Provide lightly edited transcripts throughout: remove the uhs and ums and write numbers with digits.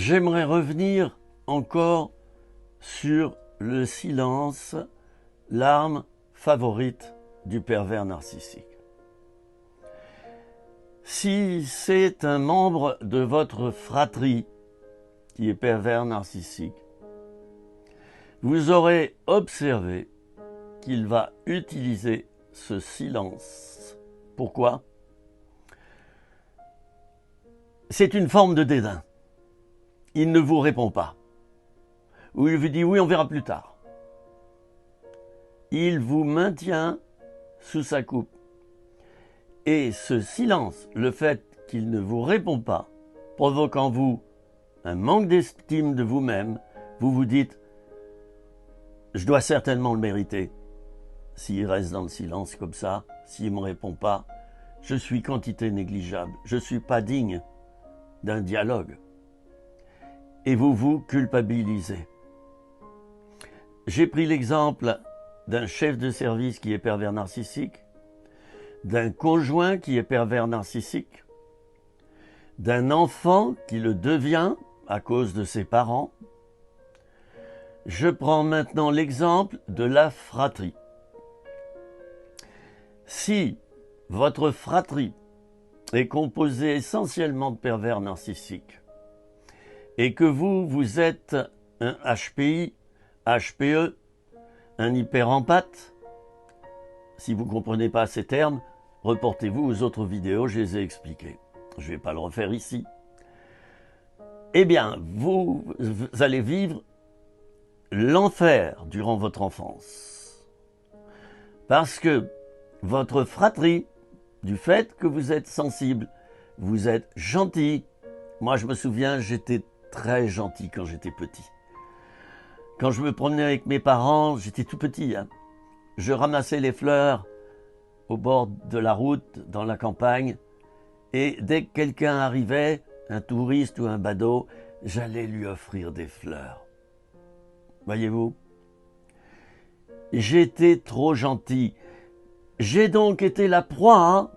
J'aimerais revenir encore sur le silence, l'arme favorite du pervers narcissique. Si c'est un membre de votre fratrie qui est pervers narcissique, vous aurez observé qu'il va utiliser ce silence. Pourquoi? C'est une forme de dédain. Il ne vous répond pas. Ou il vous dit oui, on verra plus tard. Il vous maintient sous sa coupe. Et ce silence, le fait qu'il ne vous répond pas, provoque en vous un manque d'estime de vous-même, vous vous dites « je dois certainement le mériter ». S'il reste dans le silence comme ça, s'il ne me répond pas, je suis quantité négligeable, je ne suis pas digne d'un dialogue. Et vous vous culpabilisez. J'ai pris l'exemple d'un chef de service qui est pervers narcissique, d'un conjoint qui est pervers narcissique, d'un enfant qui le devient à cause de ses parents. Je prends maintenant l'exemple de la fratrie. Si votre fratrie est composée essentiellement de pervers narcissiques et que vous êtes un HPI, HPE, un hyperempathe, si vous ne comprenez pas ces termes, reportez-vous aux autres vidéos, je les ai expliquées. Je ne vais pas le refaire ici. Eh bien, vous allez vivre l'enfer durant votre enfance. Parce que votre fratrie, du fait que vous êtes sensible, vous êtes gentil. Moi, je me souviens, j'étais très gentil quand j'étais petit. Quand je me promenais avec mes parents, j'étais tout petit. Je ramassais les fleurs au bord de la route, dans la campagne. Et dès que quelqu'un arrivait, un touriste ou un badaud, j'allais lui offrir des fleurs. Voyez-vous? J'étais trop gentil. J'ai donc été la proie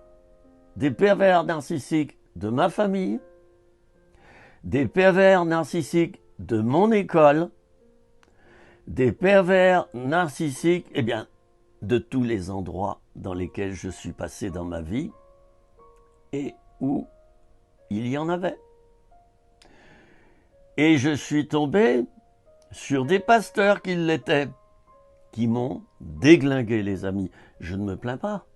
des pervers narcissiques de ma famille, des pervers narcissiques de mon école, des pervers narcissiques, eh bien, de tous les endroits dans lesquels je suis passé dans ma vie et où il y en avait. Et je suis tombé sur des pasteurs qui l'étaient, qui m'ont déglingué, les amis. Je ne me plains pas.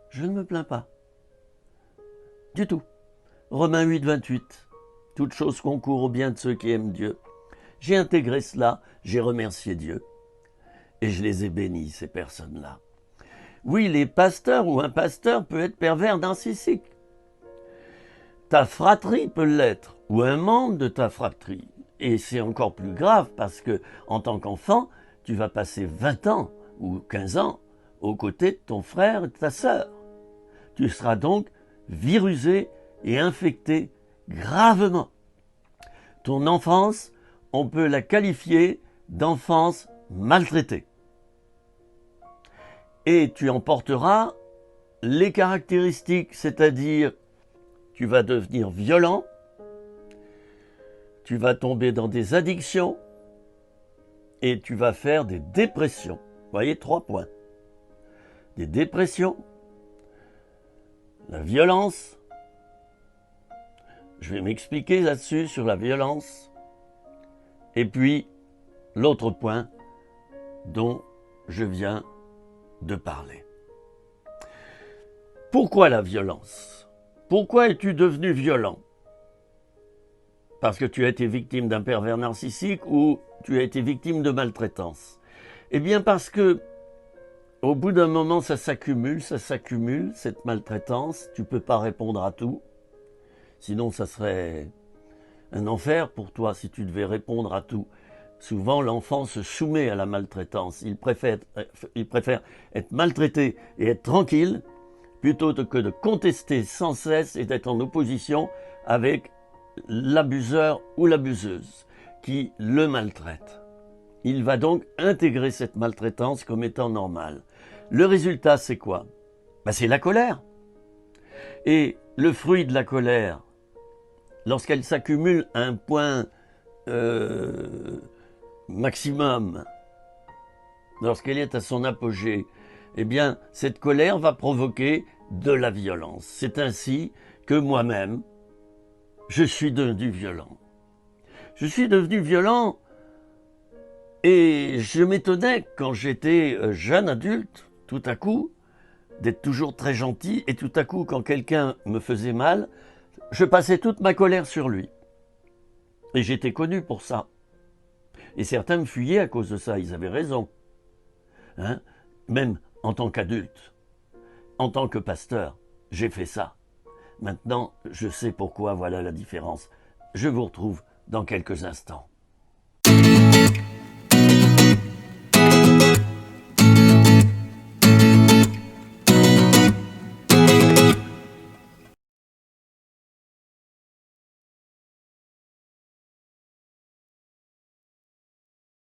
Je ne me plains pas. Du tout. Romains 8, 28. Toute chose concourt au bien de ceux qui aiment Dieu. J'ai intégré cela, j'ai remercié Dieu. Et je les ai bénis, ces personnes-là. Oui, les pasteurs ou un pasteur peut être pervers narcissique. Ta fratrie peut l'être, ou un membre de ta fratrie. Et c'est encore plus grave parce que, en tant qu'enfant, tu vas passer 20 ans ou 15 ans aux côtés de ton frère et de ta sœur. Tu seras donc virusé et infecté gravement. Ton enfance, on peut la qualifier d'enfance maltraitée. Et tu en porteras les caractéristiques, c'est-à-dire tu vas devenir violent, tu vas tomber dans des addictions et tu vas faire des dépressions. Vous voyez, 3 points. Des dépressions, la violence. Je vais m'expliquer là-dessus sur la violence. Et puis, l'autre point dont je viens de parler. Pourquoi la violence? Pourquoi es-tu devenu violent? Parce que tu as été victime d'un pervers narcissique ou tu as été victime de maltraitance? Eh bien parce que au bout d'un moment, ça s'accumule, cette maltraitance. Tu ne peux pas répondre à tout. Sinon, ça serait un enfer pour toi si tu devais répondre à tout. Souvent, l'enfant se soumet à la maltraitance. Il préfère être maltraité et être tranquille plutôt que de contester sans cesse et d'être en opposition avec l'abuseur ou l'abuseuse qui le maltraite. Il va donc intégrer cette maltraitance comme étant normale. Le résultat, c'est quoi? C'est la colère. Et le fruit de la colère, lorsqu'elle s'accumule à un point maximum, lorsqu'elle est à son apogée, eh bien, cette colère va provoquer de la violence. C'est ainsi que moi-même, je suis devenu violent. Je suis devenu violent et je m'étonnais quand j'étais jeune adulte, tout à coup, d'être toujours très gentil, et tout à coup, quand quelqu'un me faisait mal, je passais toute ma colère sur lui. Et j'étais connu pour ça. Et certains me fuyaient à cause de ça, ils avaient raison. Hein? Même en tant qu'adulte, en tant que pasteur, j'ai fait ça. Maintenant, je sais pourquoi, voilà la différence. Je vous retrouve dans quelques instants.